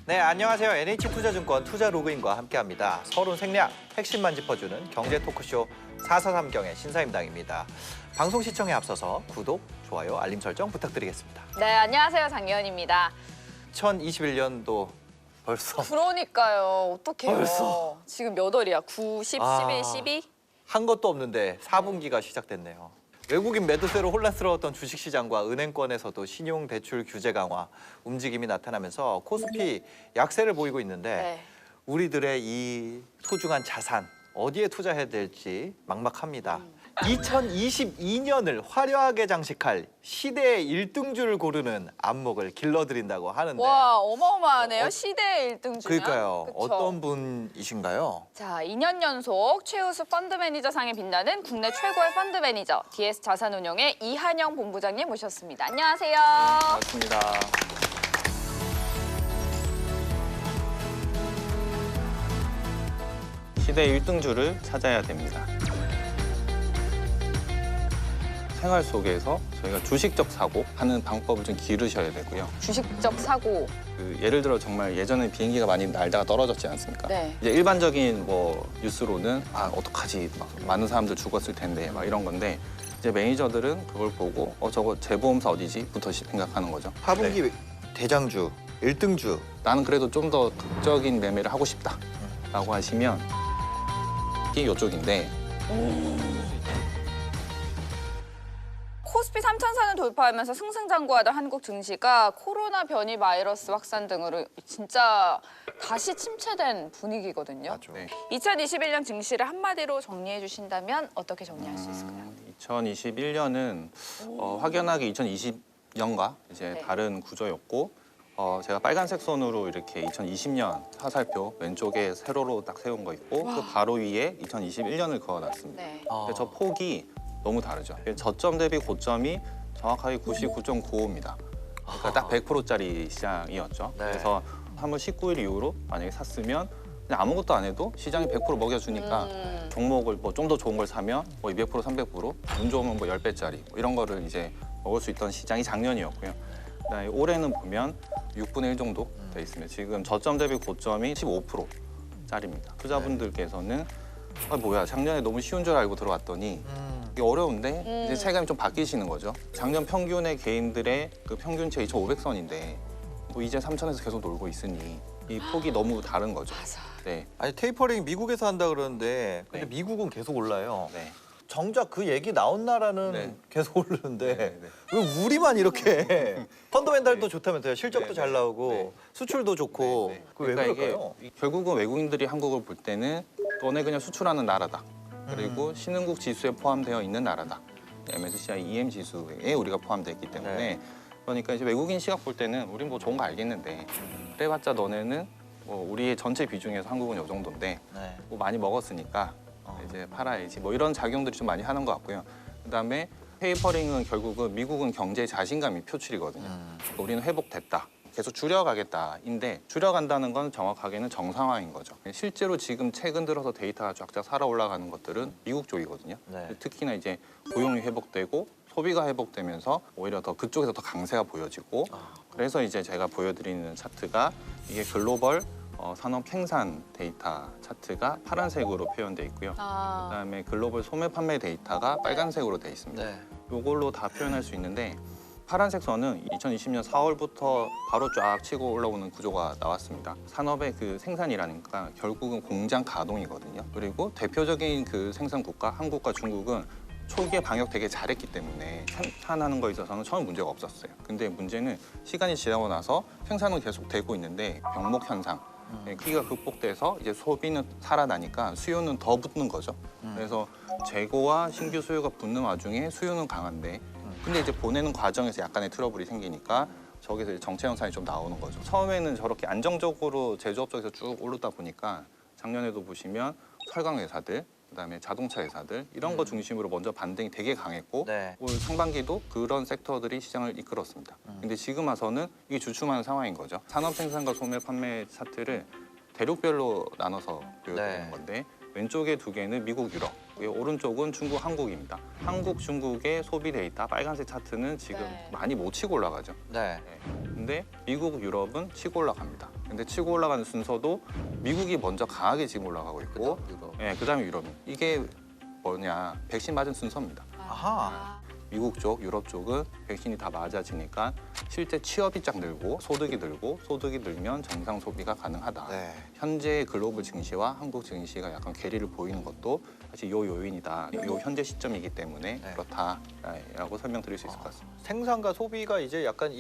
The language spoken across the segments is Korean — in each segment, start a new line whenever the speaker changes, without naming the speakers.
네, 안녕하세요. NH투자증권 투자로그인과 함께합니다. 서론 생략, 핵심만 짚어주는 경제 토크쇼 443경의 신사임당입니다. 방송 시청에 앞서서 구독, 좋아요, 알림 설정 부탁드리겠습니다.
네, 안녕하세요. 장예은입니다.
2021년도 벌써
그러니까요. 어떡해요.
벌써.
지금 몇 월이야? 9, 10, 11, 12?
한 것도 없는데 4분기가 시작됐네요. 외국인 매도세로 혼란스러웠던 주식시장과 은행권에서도 신용대출 규제 강화 움직임이 나타나면서 코스피 약세를 보이고 있는데
네.
우리들의 이 소중한 자산 어디에 투자해야 될지 막막합니다. 2022년을 화려하게 장식할 시대의 1등주를 고르는 안목을 길러드린다고 하는데
와, 어마어마하네요. 시대의 1등 주면.
그러니까요.
그쵸?
어떤 분이신가요?
자, 2년 연속 최우수 펀드 매니저상에 빛나는 국내 최고의 펀드 매니저 DS 자산운용의 이한영 본부장님 모셨습니다. 안녕하세요.
반갑습니다. 시대의 1등주를 찾아야 됩니다. 생활 속에서 저희가 주식적 사고 하는 방법을 좀 기르셔야 되고요.
주식적 사고.
예를 들어 정말 예전에 비행기가 많이 날다가 떨어졌지 않습니까?
네.
이제 일반적인 뭐 뉴스로는 어떡하지 막 많은 사람들 죽었을 텐데 막 이런 건데 이제 매니저들은 그걸 보고 저거 재보험사 어디지?부터 생각하는 거죠.
4분기 대장주, 1등주.
나는 그래도 좀 더 극적인 매매를 하고 싶다라고 하시면 이게 이쪽인데
코스피 3,000선을 돌파하면서 승승장구하던 한국 증시가 코로나 변이 바이러스 확산 등으로 진짜 다시 침체된 분위기거든요.
맞죠.
네.
2021년 증시를 한마디로 정리해 주신다면 어떻게 정리할 수 있을까요?
2021년은 확연하게 2020년과 이제
네.
다른 구조였고 제가 빨간색 선으로 이렇게 2020년 화살표 왼쪽에 세로로 딱 세운 거 있고 그 바로 위에 2021년을 그어놨습니다.
네.
근데 저 폭이 너무 다르죠. 저점 대비 고점이 정확하게 99.95입니다. 그러니까 딱 100%짜리 시장이었죠.
네.
그래서 3월 19일 이후로 만약에 샀으면 그냥 아무것도 안 해도 시장이 100% 먹여주니까 종목을 뭐 좀 더 좋은 걸 사면 뭐 200%, 300%, 운 좋으면 뭐 10배짜리 뭐 이런 거를 이제 먹을 수 있던 시장이 작년이었고요. 그다음에 올해는 보면 6분의 1 정도 돼 있습니다. 지금 저점 대비 고점이 15%짜리입니다. 투자분들께서는 뭐야 작년에 너무 쉬운 줄 알고 들어왔더니 이게 어려운데 이제 체감이 좀 바뀌시는 거죠. 작년 평균의 개인들의 그 평균치 2,500선인데 뭐 이제 3,000에서 계속 놀고 있으니 이 폭이 너무 다른 거죠.
맞아.
네,
아니 테이퍼링 미국에서 한다 그러는데 근데
네.
미국은 계속 올라요.
네.
정작 그 얘기 나온 나라는
네.
계속 오르는데
네, 네.
왜 우리만 이렇게 펀더멘탈도 좋다면서요. 실적도
네,
잘
네.
나오고
네.
수출도 좋고
네, 네.
그왜
그러니까
그럴까요?
이게 결국은 외국인들이 한국을 볼 때는 너네 그냥 수출하는 나라다. 그리고 신흥국 지수에 포함되어 있는 나라다. MSCI EM 지수에 우리가 포함되어 있기 때문에
네.
그러니까 이제 외국인 시각 볼 때는 우린 뭐 좋은 거 알겠는데 그래봤자 너네는 뭐 우리의 전체 비중에서 한국은 이 정도인데
네.
뭐 많이 먹었으니까 이제 팔아야지 뭐 이런 작용들이 좀 많이 하는 것 같고요. 그다음에 테이퍼링은 결국은 미국은 경제 자신감이 표출이거든요. 우리는 회복됐다. 계속 줄여가겠다인데 줄여간다는 건 정확하게는 정상화인 거죠. 실제로 지금 최근 들어서 데이터가 쫙쫙 살아 올라가는 것들은 미국 쪽이거든요.
네.
특히나 이제 고용이 회복되고 소비가 회복되면서 오히려 더 그쪽에서 더 강세가 보여지고 그래서 이제 제가 보여드리는 차트가 이게 글로벌 산업 생산 데이터 차트가 파란색으로 표현돼 있고요. 그다음에 글로벌 소매 판매 데이터가 빨간색으로 돼 있습니다.
네.
이걸로 다 표현할 수 있는데 파란색 선은 2020년 4월부터 바로 쫙 치고 올라오는 구조가 나왔습니다. 산업의 그 생산이라니까 결국은 공장 가동이거든요. 그리고 대표적인 그 생산 국가 한국과 중국은 초기에 방역 되게 잘했기 때문에 생산하는 거에 있어서는 처음 문제가 없었어요. 근데 문제는 시간이 지나고 나서 생산은 계속 되고 있는데 병목 현상 크기가 극복돼서 이제 소비는 살아나니까 수요는 더 붙는 거죠. 그래서 재고와 신규 수요가 붙는 와중에 수요는 강한데 근데 이제 보내는 과정에서 약간의 트러블이 생기니까 저기서 이제 정체 현상이 좀 나오는 거죠. 처음에는 저렇게 안정적으로 제조업 쪽에서 쭉 오르다 보니까 작년에도 보시면 철강 회사들 그다음에 자동차 회사들 이런 거 중심으로 먼저 반등이 되게 강했고
네.
올 상반기도 그런 섹터들이 시장을 이끌었습니다. 근데 지금 와서는 이게 주춤하는 상황인 거죠. 산업 생산과 소매 판매 차트를 대륙별로 나눠서 보여드리는
네.
건데 왼쪽에 두 개는 미국, 유럽, 오른쪽은 중국, 한국입니다. 한국, 중국의 소비 데이터 빨간색 차트는 지금
네.
많이 못 치고 올라가죠.
네.
근데 미국, 유럽은 치고 올라갑니다. 근데 치고 올라가는 순서도 미국이 먼저 강하게 지금 올라가고 있고,
유럽.
예, 그다음에 유럽. 이게 뭐냐? 백신 맞은 순서입니다.
아하.
미국 쪽, 유럽 쪽은 백신이 다 맞아지니까 실제 취업이 쫙 늘고 소득이 늘고 소득이 늘면 정상 소비가 가능하다.
네.
현재 글로벌 증시와 한국 증시가 약간 괴리를 보이는 것도 사실 요 요인이다. 요 현재 시점이기 때문에
네.
그렇다라고 설명드릴 수 있을 것 같습니다.
생산과 소비가 이제 약간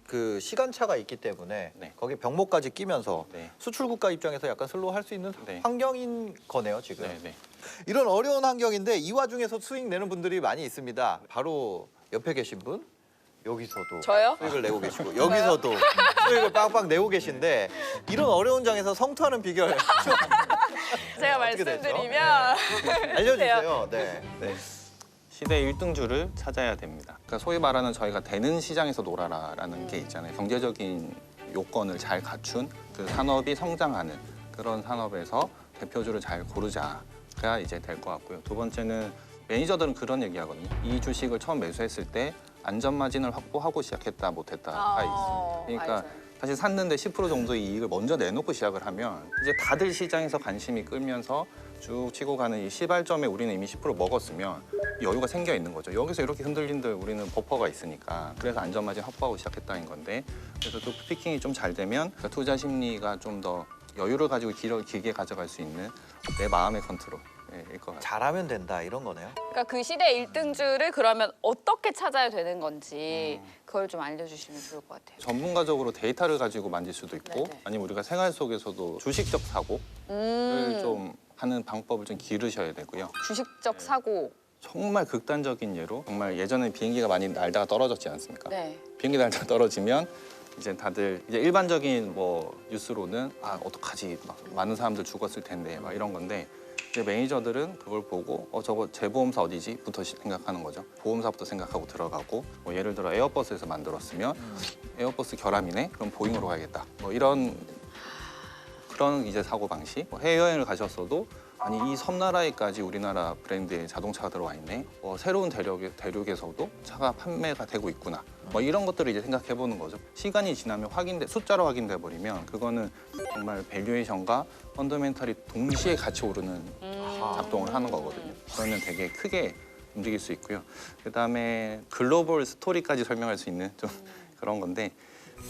그 시간차가 있기 때문에
네.
거기에 병목까지 끼면서
네.
수출국가 입장에서 약간 슬로우할 수 있는
네.
환경인 거네요, 지금.
네, 네.
이런 어려운 환경인데 이 와중에서 수익 내는 분들이 많이 있습니다. 바로 옆에 계신 분, 여기서도
저요?
수익을 내고 계시고 여기서도 수익을 빵빵 내고 계신데 이런 어려운 장에서 성투하는 비결 좀
제가
어떻게 되죠?
말씀드리면
알려주세요. 네.
네. 시대 1등주를 찾아야 됩니다. 그러니까 소위 말하는 저희가 되는 시장에서 놀아라라는 게 있잖아요. 경제적인 요건을 잘 갖춘 그 산업이 성장하는 그런 산업에서 대표주를 잘 고르자가 이제 될 것 같고요. 두 번째는 매니저들은 그런 얘기하거든요. 이 주식을 처음 매수했을 때 안전 마진을 확보하고 시작했다 못했다가 있어요. 그러니까
알죠.
사실 샀는데 10% 정도의 이익을 먼저 내놓고 시작을 하면 이제 다들 시장에서 관심이 끌면서 쭉 치고 가는 이 시발점에 우리는 이미 10% 먹었으면 여유가 생겨 있는 거죠. 여기서 이렇게 흔들린들 우리는 버퍼가 있으니까 그래서 안전마진 확보하고 시작했다는 건데 그래서 또 피킹이 좀 잘 되면 그 투자 심리가 좀 더 여유를 가지고 길게 가져갈 수 있는 내 마음의 컨트롤일 것 같아요.
잘하면 된다 이런 거네요.
그러니까 그 시대 1등주를 그러면 어떻게 찾아야 되는 건지 그걸 좀 알려주시면 좋을 것 같아요.
전문가적으로 데이터를 가지고 만질 수도 있고
네네.
아니면 우리가 생활 속에서도 주식적 사고를 좀 하는 방법을 좀 기르셔야 되고요.
주식적 사고.
정말 극단적인 예로 정말 예전에 비행기가 많이 날다가 떨어졌지 않습니까?
네.
비행기 날다가 떨어지면 이제 다들 이제 일반적인 뭐 뉴스로는 아 어떡하지 막 많은 사람들 죽었을 텐데 막 이런 건데 이제 매니저들은 그걸 보고 저거 재보험사 어디지?부터 생각하는 거죠. 보험사부터 생각하고 들어가고 뭐 예를 들어 에어버스에서 만들었으면 에어버스 결함이네 그럼 보잉으로 가야겠다. 뭐 이런 그런 이제 사고 방식. 뭐 해외여행을 가셨어도 아니 이 섬나라에까지 우리나라 브랜드의 자동차가 들어와 있네. 새로운 대륙에서도 차가 판매가 되고 있구나. 뭐 이런 것들을 이제 생각해 보는 거죠. 시간이 지나면 숫자로 확인돼 버리면 그거는 정말 밸류에이션과 펀더멘탈이 동시에 같이 오르는 작동을 하는 거거든요. 그러면 되게 크게 움직일 수 있고요. 그다음에 글로벌 스토리까지 설명할 수 있는 좀 그런 건데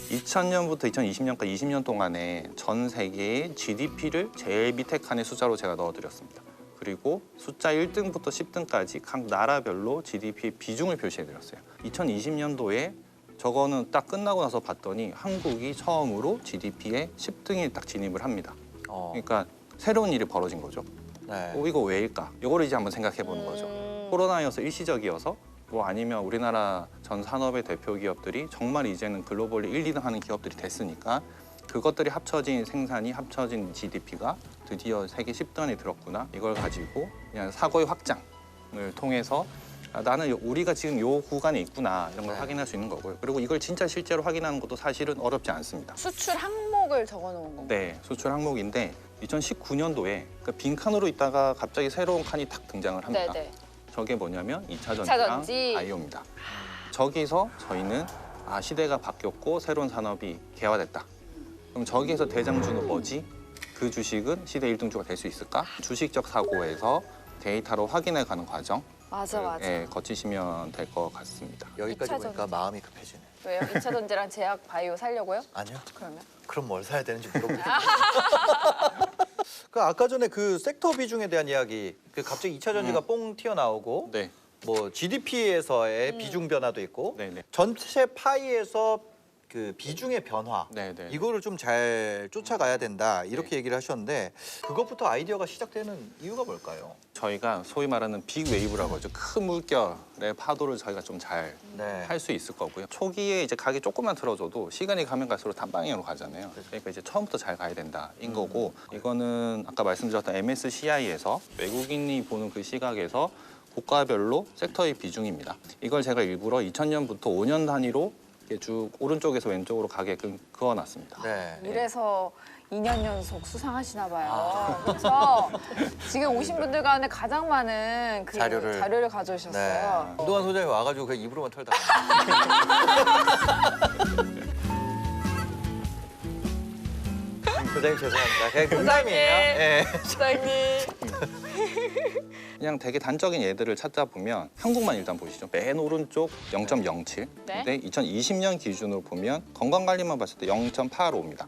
2000년부터 2020년까지 20년 동안에 전 세계의 GDP를 제일 밑에 칸의 숫자로 제가 넣어드렸습니다. 그리고 숫자 1등부터 10등까지 각 나라별로 GDP의 비중을 표시해드렸어요. 2020년도에 저거는 딱 끝나고 나서 봤더니 한국이 처음으로 GDP의 10등에 딱 진입을 합니다. 그러니까 새로운 일이 벌어진 거죠.
네.
이거 왜일까? 이거를 이제 한번 생각해 보는 거죠. 코로나여서 일시적이어서 뭐 아니면 우리나라 전 산업의 대표 기업들이 정말 이제는 글로벌리 1, 2등 하는 기업들이 됐으니까 그것들이 합쳐진 생산이 합쳐진 GDP가 드디어 세계 10등 안에 들었구나. 이걸 가지고 그냥 사고의 확장을 통해서 나는 우리가 지금 요 구간에 있구나 이런 걸
네.
확인할 수 있는 거고요. 그리고 이걸 진짜 실제로 확인하는 것도 사실은 어렵지 않습니다.
수출 항목을 적어놓은 건가요?
네, 수출 항목인데 2019년도에 그 빈 칸으로 있다가 갑자기 새로운 칸이 탁 등장을 합니다.
네네.
저게 뭐냐면 2차
2차
전지랑
전지.
바이오입니다. 저기서 저희는 시대가 바뀌었고 새로운 산업이 개화됐다. 그럼 저기에서 대장주는 뭐지? 그 주식은 시대 1등주가 될 수 있을까? 주식적 사고에서 데이터로 확인해가는 과정
맞아.
거치시면 될 것 같습니다.
여기까지
이차
보니까
전지.
마음이 급해지네.
왜요? 2차 전지랑 제약 바이오 살려고요?
아니요.
그러면?
그럼 뭘 사야 되는지 물어보세요. 그 아까 전에 그 섹터 비중에 대한 이야기, 그 갑자기 2차 전지가 뽕 튀어나오고
네,
뭐 GDP에서의 비중 변화도 있고
네, 네.
전체 파이에서 그 비중의 변화
네, 네.
이거를 좀 잘 쫓아가야 된다 이렇게 얘기를 하셨는데 그것부터 아이디어가 시작되는 이유가 뭘까요?
저희가 소위 말하는 빅 웨이브라고 하죠. 큰 물결의 파도를 저희가 좀 잘 할
네.
수 있을 거고요. 초기에 이제 가격이 조금만 틀어져도 시간이 가면 갈수록 단방향으로 가잖아요. 그러니까 이제 처음부터 잘 가야 된다인 거고 이거는 아까 말씀드렸던 MSCI에서 외국인이 보는 그 시각에서 국가별로 섹터의 비중입니다. 이걸 제가 일부러 2000년부터 5년 단위로 이렇게 쭉 오른쪽에서 왼쪽으로 가게끔 그어놨습니다.
네.
이래서 2년 연속 수상하시나 봐요. 그렇죠? 지금 오신 분들 가운데 가장 많은 그
자료를.
자료를 가져오셨어요.
네. 노한 소장이 와가지고 그냥 입으로만 털다가 소장님 죄송합니다. 그냥 농담이에요. 예.
소장님.
그냥 되게 단적인 예들을 찾다 보면 한국만 일단 보시죠. 맨 오른쪽 0.07.
네.
근데 2020년 기준으로 보면 건강관리만 봤을 때 0.85입니다.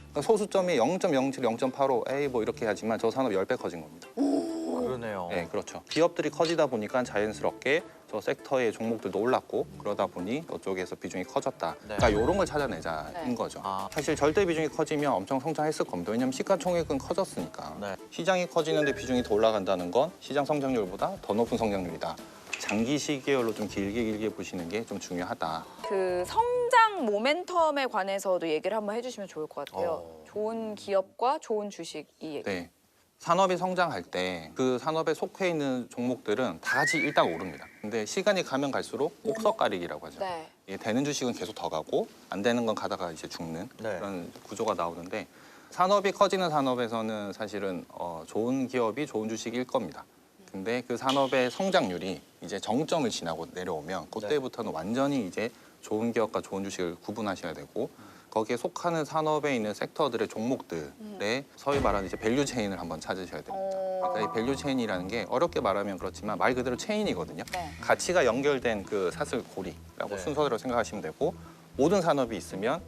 그러니까 소수점이 0.07, 0.85, 에이 뭐 이렇게 하지만 저 산업이 10배 커진 겁니다.
그러네요.
네, 그렇죠. 기업들이 커지다 보니까 자연스럽게 저 섹터의 종목들도 올랐고 그러다 보니 이쪽에서 비중이 커졌다.
네.
그러니까 이런 걸 찾아내자인
네.
거죠.
아.
사실 절대 비중이 커지면 엄청 성장했을 겁니다. 왜냐하면 시가총액은 커졌으니까.
네.
시장이 커지는데 비중이 더 올라간다는 건 시장 성장률보다 더 높은 성장률이다. 장기 시계열로 좀 길게 보시는 게 좀 중요하다.
그 성장 모멘텀에 관해서도 얘기를 한번 해주시면 좋을 것 같아요. 좋은 기업과 좋은 주식이
네. 산업이 성장할 때 그 산업에 속해 있는 종목들은 다 같이 일단 오릅니다. 근데 시간이 가면 갈수록 옥석가리기라고 하죠.
네.
예, 되는 주식은 계속 더 가고 안 되는 건 가다가 이제 죽는
네.
그런 구조가 나오는데 산업이 커지는 산업에서는 사실은 좋은 기업이 좋은 주식일 겁니다. 근데 그 산업의 성장률이 이제 정점을 지나고 내려오면 그때부터는 완전히 이제 좋은 기업과 좋은 주식을 구분하셔야 되고 거기에 속하는 산업에 있는 섹터들의 종목들의 소위 말하는 이제 밸류 체인을 한번 찾으셔야 됩니다. 그러니까 이 밸류 체인이라는 게 어렵게 말하면 그렇지만 말 그대로 체인이거든요.
네.
가치가 연결된 그 사슬고리라고
네.
순서대로 생각하시면 되고 모든 산업이 있으면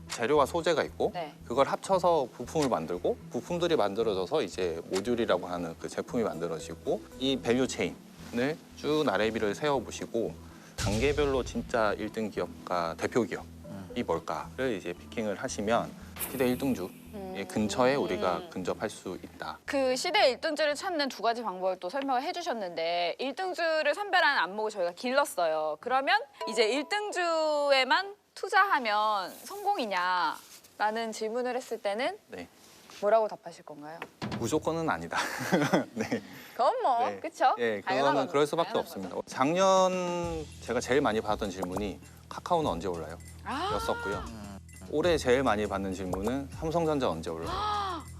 재료와 소재가 있고
네.
그걸 합쳐서 부품을 만들고 부품들이 만들어져서 이제 모듈이라고 하는 그 제품이 만들어지고 이 밸류 체인을 쭉 나래비를 세워보시고 단계별로 진짜 1등 기업과 대표 기업이 뭘까를 이제 피킹을 하시면 시대 1등주 근처에 우리가 근접할 수 있다.
그 시대 1등주를 찾는 두 가지 방법을 또 설명을 해주셨는데 1등주를 선별하는 안목을 저희가 길렀어요. 그러면 이제 1등주에만 투자하면 성공이냐라는 질문을 했을 때는
네.
뭐라고 답하실 건가요?
무조건은 아니다. 네.
그건 뭐
네.
그렇죠?
예, 그거는 그럴 수밖에 없습니다. 작년 제가 제일 많이 받았던 질문이 카카오는 언제 올라요? 였었고요. 올해 제일 많이 받는 질문은 삼성전자 언제 올라요?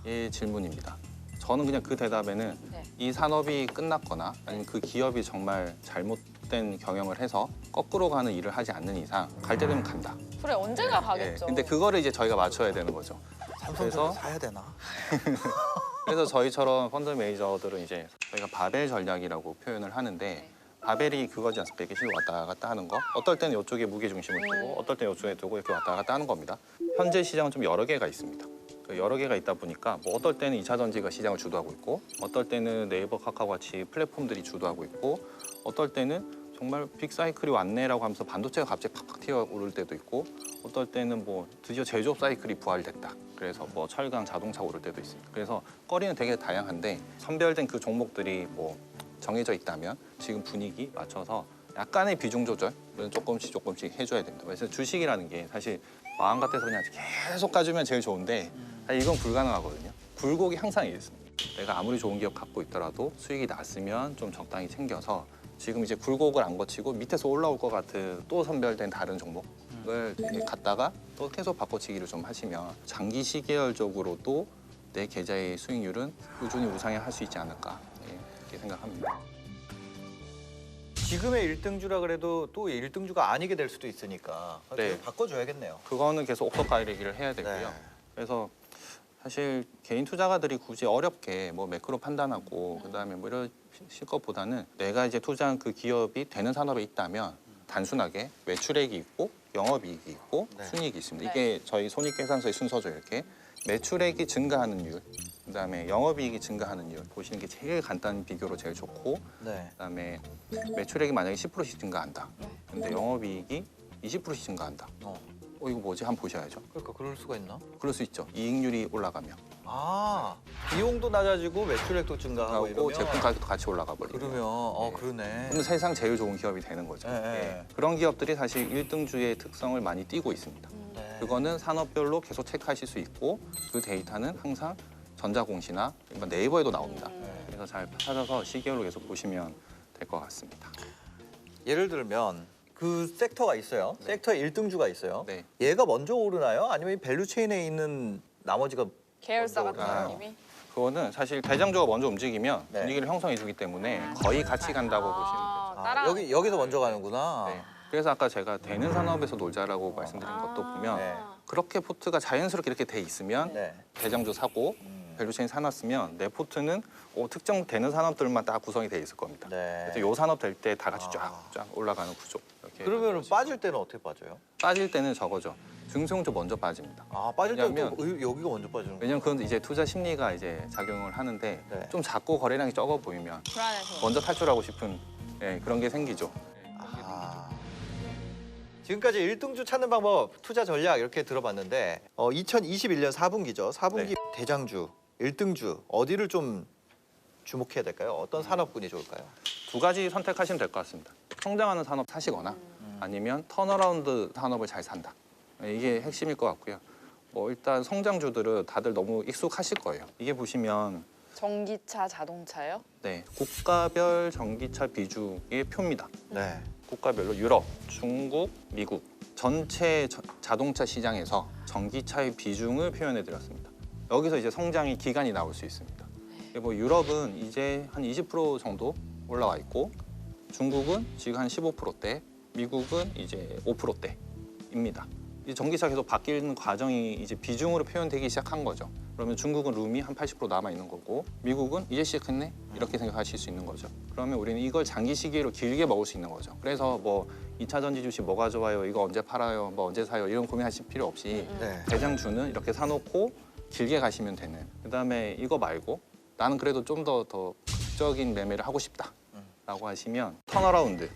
이 질문입니다. 저는 그냥 그 대답에는
네.
이 산업이 끝났거나 아니면 그 기업이 정말 잘못된 경영을 해서 거꾸로 가는 일을 하지 않는 이상 갈 때 되면 간다.
그래 언젠가
예,
가겠죠.
근데 그거를 이제 저희가 맞춰야 되는 거죠.
삼성전자 사야 되나?
그래서 저희처럼 펀드 매니저들은 이제 저희가 바벨 전략이라고 표현을 하는데 바벨이 그거지 않습니까? 이렇게 실로 왔다 갔다 하는 거. 어떨 때는 이쪽에 무게 중심을 두고 어떨 때는 이쪽에 두고 이렇게 왔다 갔다 하는 겁니다. 현재 시장은 좀 여러 개가 있습니다. 그 여러 개가 있다 보니까 뭐 어떨 때는 2차 전지가 시장을 주도하고 있고 어떨 때는 네이버, 카카오 같이 플랫폼들이 주도하고 있고 어떨 때는 정말 빅사이클이 왔네라고 하면서 반도체가 갑자기 팍팍 튀어오를 때도 있고 어떨 때는 뭐 드디어 제조업 사이클이 부활됐다. 그래서 뭐 철강, 자동차 오를 때도 있습니다. 그래서 거리는 되게 다양한데 선별된 그 종목들이 뭐 정해져 있다면 지금 분위기 맞춰서 약간의 비중 조절은 조금씩 해줘야 됩니다. 그래서 주식이라는 게 사실 마음 같아서 그냥 계속 가주면 제일 좋은데 사실 이건 불가능하거든요. 굴곡이 항상 있습니다. 내가 아무리 좋은 기업 갖고 있더라도 수익이 났으면 좀 적당히 챙겨서 지금 이제 굴곡을 안 거치고 밑에서 올라올 것 같은 또 선별된 다른 종목을 갖다가 또 계속 바꿔치기를 좀 하시면 장기 시계열적으로도 내 계좌의 수익률은 꾸준히 우상향할 수 있지 않을까 이렇게 생각합니다.
지금의 1등주라 그래도 또 1등주가 아니게 될 수도 있으니까
네.
바꿔줘야겠네요.
그거는 계속 옥석가리기를 해야 되고요.
네.
그래서 사실 개인 투자가들이 굳이 어렵게 뭐 매크로 판단하고 그다음에 뭐 이러실 것보다는 내가 이제 투자한 그 기업이 되는 산업에 있다면 단순하게 매출액이 있고 영업이익이 있고
네.
순이익이 있습니다.
네.
이게 저희 손익계산서의 순서죠. 이렇게 매출액이 증가하는 이율, 그다음에 영업이익이 증가하는 이율 보시는 게 제일 간단한 비교로 제일 좋고
네.
그다음에 매출액이 만약에 10%씩 증가한다. 근데 영업이익이 20%씩 증가한다. 이거 뭐지? 한번 보셔야죠.
그러니까 그럴 수가 있나?
그럴 수 있죠. 이익률이 올라가면
아, 비용도 낮아지고 매출액도 증가하고
하고
이러면
제품 가격도 같이 올라가 버리고
그러면 그러네.
그럼 세상 제일 좋은 기업이 되는 거죠.
네, 네.
예. 그런 기업들이 사실 1등주의 특성을 많이 띠고 있습니다.
네.
그거는 산업별로 계속 체크하실 수 있고 그 데이터는 항상 전자공시나 네이버에도 나옵니다. 그래서 잘 찾아서 시계열로 계속 보시면 될 것 같습니다.
예를 들면 그 섹터가 있어요. 섹터에 1등주가 있어요.
네.
얘가 먼저 오르나요? 아니면 이 밸류 체인에 있는 나머지가
계열사 같은
아.
느낌이.
그거는 사실 대장주가 먼저 움직이면
네.
분위기를 형성해 주기 때문에 거의 같이 간다고 보시면 되죠.
따라가는
여기서 먼저 가는구나.
네. 그래서 아까 제가 되는 산업에서 놀자라고 말씀드린 것도 보면
네.
그렇게 포트가 자연스럽게 이렇게 돼 있으면
네.
대장주 사고 밸류체인 사놨으면 내 포트는 특정되는 산업들만 딱 구성이 돼 있을 겁니다.
네.
그래서 요 산업 될 때 다 같이 쫙 올라가는 구조. 이렇게
그러면
만들어지죠.
빠질 때는 어떻게 빠져요?
빠질 때는 저거죠. 증성주 먼저 빠집니다.
아, 빠질 때는
왜냐면-
또 여기가 먼저 빠지는 거예요?
왜냐면 그건 이제 투자 심리가 이제 작용을 하는데
네.
좀 작고 거래량이 적어 보이면
불안해서.
먼저 탈출하고 싶은 그런 게 생기죠.
아. 지금까지 1등주 찾는 방법, 투자 전략 이렇게 들어봤는데 2021년 4분기죠. 4분기
네.
대장주, 1등주 어디를 좀 주목해야 될까요? 어떤 산업군이 좋을까요?
두 가지 선택하시면 될 것 같습니다. 성장하는 산업 사시거나 아니면 턴어라운드 산업을 잘 산다. 이게 핵심일 것 같고요. 뭐 일단 성장주들은 다들 너무 익숙하실 거예요. 이게 보시면
전기차, 자동차요?
네, 국가별 전기차 비중의 표입니다.
네.
국가별로 유럽, 중국, 미국 전체 자동차 시장에서 전기차의 비중을 표현해 드렸습니다. 여기서 이제 성장의 기간이 나올 수 있습니다. 뭐 유럽은 이제 한 20% 정도 올라와 있고 중국은 지금 한 15%대, 미국은 이제 5%대입니다. 이 전기차 계속 바뀌는 과정이 이제 비중으로 표현되기 시작한 거죠. 그러면 중국은 룸이 한 80% 남아 있는 거고 미국은 이제 시작했네 이렇게 생각하실 수 있는 거죠. 그러면 우리는 이걸 장기 시기로 길게 먹을 수 있는 거죠. 그래서 뭐 2차 전지 주식 뭐가 좋아요, 이거 언제 팔아요, 뭐 언제 사요 이런 고민하실 필요 없이
네.
대장주는 이렇게 사놓고 길게 가시면 되는. 그다음에 이거 말고 나는 그래도 좀 더 극적인 매매를 하고 싶다라고 하시면 턴어라운드.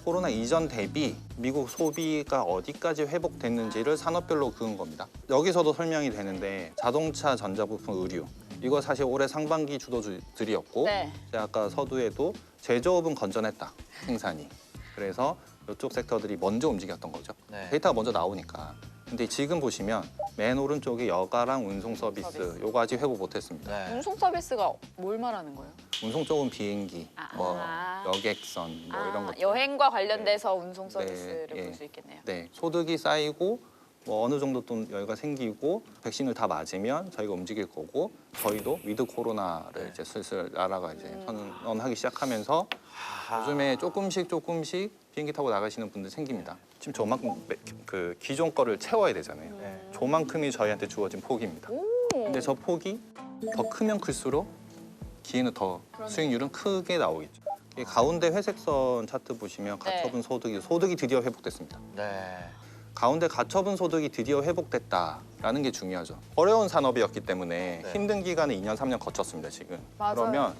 코로나 이전 대비 미국 소비가 어디까지 회복됐는지를 산업별로 그은 겁니다. 여기서도 설명이 되는데 자동차, 전자부품, 의류 이거 사실 올해 상반기 주도주들이었고
네.
제가 아까 서두에도 제조업은 건전했다, 생산이. 그래서 이쪽 섹터들이 먼저 움직였던 거죠.
네.
데이터가 먼저 나오니까. 근데 지금 보시면 맨 오른쪽에 여가랑 운송 서비스
서비스.
요거 아직 회복 못했습니다.
네.
운송 서비스가 뭘 말하는 거예요?
운송 쪽은 비행기, 뭐
아.
여객선 뭐 이런 것들.
여행과 관련돼서 운송 서비스를
예.
볼 수 있겠네요.
네, 소득이 쌓이고 뭐 어느 정도 좀 여유가 생기고 백신을 다 맞으면 저희가 움직일 거고 저희도 위드 코로나를 이제 슬슬 나라가 이제 선언하기 시작하면서 요즘에 조금씩 비행기 타고 나가시는 분들 생깁니다. 지금 저만큼 그 기존 거를 채워야 되잖아요.
네.
저만큼이 저희한테 주어진 폭입니다. 근데 저 폭이 더 크면 클수록 기회는 더 수익률은 크게 나오겠죠. 이 가운데 회색선 차트 보시면 가처분 소득이 드디어 회복됐습니다.
네.
가운데 가처분 소득이 드디어 회복됐다라는 게 중요하죠. 어려운 산업이었기 때문에
네.
힘든 기간을 2년, 3년 거쳤습니다, 지금.
맞아요.
그러면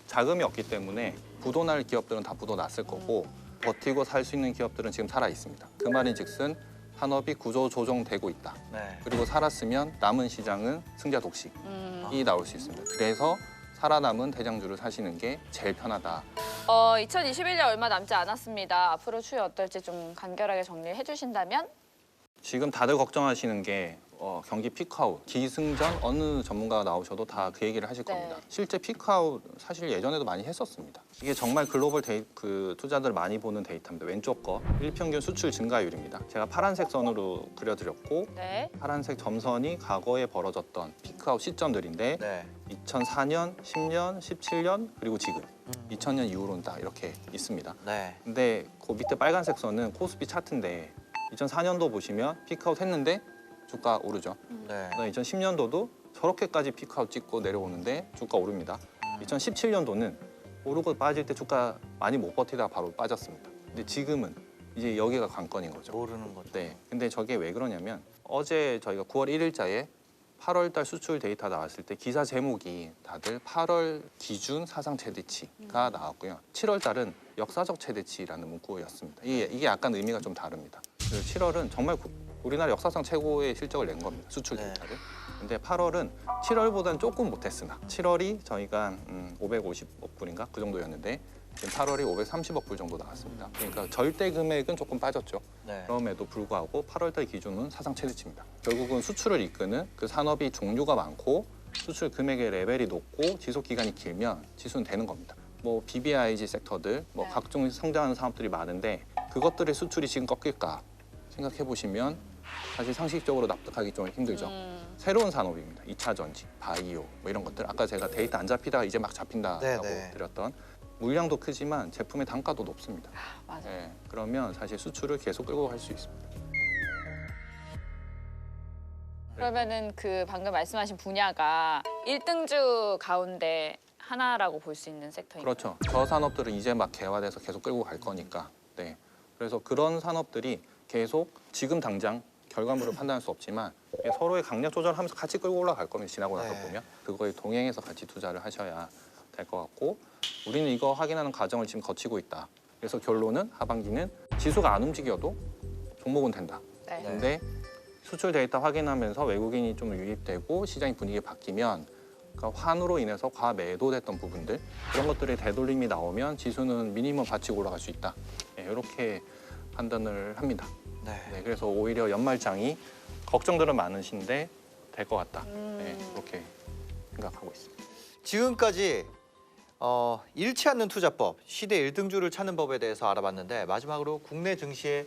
자금이 없기 때문에 부도날 기업들은 다 부도났을 거고 버티고 살 수 있는 기업들은 지금 살아 있습니다. 그 말인즉슨 산업이 구조 조정되고 있다.
네.
그리고 살았으면 남은 시장은 승자 독식이 나올 수 있습니다. 그래서 살아남은 대장주를 사시는 게 제일 편하다.
2021년 얼마 남지 않았습니다. 앞으로 추이 어떨지 좀 간결하게 정리해 주신다면?
지금 다들 걱정하시는 게 경기 피크아웃, 기승전 어느 전문가가 나오셔도 다 그 얘기를 하실
네.
겁니다. 실제 피크아웃 사실 예전에도 많이 했었습니다. 이게 정말 글로벌 그 투자들 많이 보는 데이터입니다. 왼쪽 거 일평균 수출 증가율입니다. 제가 파란색 선으로 그려드렸고
네.
파란색 점선이 과거에 벌어졌던 피크아웃 시점들인데
네.
2004년, 10년, 17년 그리고 지금 2000년 이후로는 딱 이렇게 있습니다.
네.
근데 그 밑에 빨간색 선은 코스피 차트인데 2004년도 보시면 피크아웃 했는데 주가 오르죠.
네.
그다음에 2010년도도 저렇게까지 피크아웃 찍고 내려오는데 주가 오릅니다. 2017년도는 오르고 빠질 때 주가 많이 못 버티다가 바로 빠졌습니다. 근데 지금은 이제 여기가 관건인 거죠.
모르는 거죠.
네. 근데 저게 왜 그러냐면 어제 저희가 9월 1일자에 8월 달 수출 데이터 나왔을 때 기사 제목이 다들 8월 기준 사상 최대치가 나왔고요. 7월 달은 역사적 최대치라는 문구였습니다. 이게 약간 의미가 좀 다릅니다. 7월은 정말 우리나라 역사상 최고의 실적을 낸 겁니다. 수출
네.
데이터를. 근데 8월은 7월보다는 조금 못했으나 7월이 저희가 550억 불인가 그 정도였는데 지금 8월이 530억 불 정도 나왔습니다. 그러니까 절대 금액은 조금 빠졌죠.
네.
그럼에도 불구하고 8월달 기준은 사상 최대치입니다. 결국은 수출을 이끄는 그 산업이 종류가 많고 수출 금액의 레벨이 높고 지속 기간이 길면 지수는 되는 겁니다. 뭐 BBIG 섹터들, 뭐
네.
각종 성장하는 산업들이 많은데 그것들의 수출이 지금 꺾일까 생각해 보시면 사실 상식적으로 납득하기 좀 힘들죠. 새로운 산업입니다. 2차 전지, 바이오 뭐 이런 것들. 아까 제가 데이터 안 잡히다가 이제 막 잡힌다라고
네.
드렸던 물량도 크지만 제품의 단가도 높습니다.
맞아요.
네, 그러면 사실 수출을 계속 끌고 갈 수 있습니다.
그러면은 그 방금 말씀하신 분야가 1등주 가운데 하나라고 볼 수 있는 섹터인가요?
그렇죠. 저 산업들은 이제 막 개화돼서 계속 끌고 갈 거니까. 네. 그래서 그런 산업들이 계속 지금 당장 결과물을 판단할 수 없지만 서로의 강약 조절하면서 같이 끌고 올라갈 거면 지나고 나서
네.
보면 그거에 동행해서 같이 투자를 하셔야 될 것 같고 우리는 이거 확인하는 과정을 지금 거치고 있다. 그래서 결론은 하반기는 지수가 안 움직여도 종목은 된다.
네.
근데 수출 데이터 확인하면서 외국인이 좀 유입되고 시장의 분위기가 바뀌면 그러니까 환으로 인해서 과매도됐던 부분들 그런 것들의 되돌림이 나오면 지수는 미니멈 받치고 올라갈 수 있다. 네, 이렇게 판단을 합니다.
네.
네, 그래서 오히려 연말장이 걱정들은 많으신데 될 것 같다. 네, 이렇게 생각하고 있습니다.
지금까지 잃지 않는 투자법, 시대 1등주를 찾는 법에 대해서 알아봤는데 마지막으로 국내 증시에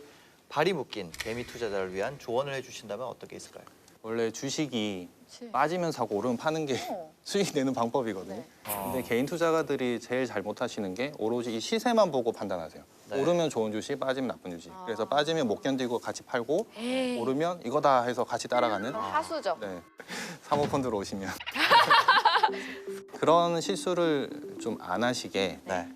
발이 묶인 개미 투자자를 위한 조언을 해주신다면 어떤 게 있을까요?
원래 주식이
그치.
빠지면 사고 오르면 파는 게
어.
수익 내는 방법이거든요.
네.
근데 개인 투자가들이 제일 잘못하시는 게 오로지 이 시세만 보고 판단하세요.
네.
오르면 좋은 주식, 빠지면 나쁜 주식. 그래서 빠지면 못 견디고 같이 팔고
에이.
오르면 이거다 해서 같이 따라가는
하수죠.
네. 사모펀드로 오시면 그런 실수를 좀 안 하시게
네.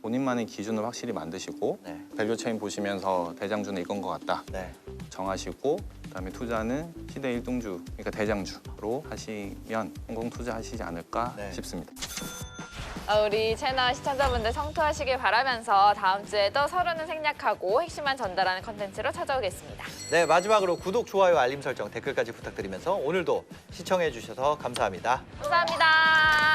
본인만의 기준을 확실히 만드시고
네.
밸류체인 보시면서 대장주는 이건 것 같다
네.
정하시고 그다음에 투자는 시대 1등주 그러니까 대장주로 하시면 성공 투자하시지 않을까
네.
싶습니다.
우리 채널 시청자분들 성투하시길 바라면서 다음 주에도 서로는 생략하고 핵심만 전달하는 컨텐츠로 찾아오겠습니다.
네, 마지막으로 구독, 좋아요, 알림 설정, 댓글까지 부탁드리면서 오늘도 시청해 주셔서 감사합니다.
감사합니다.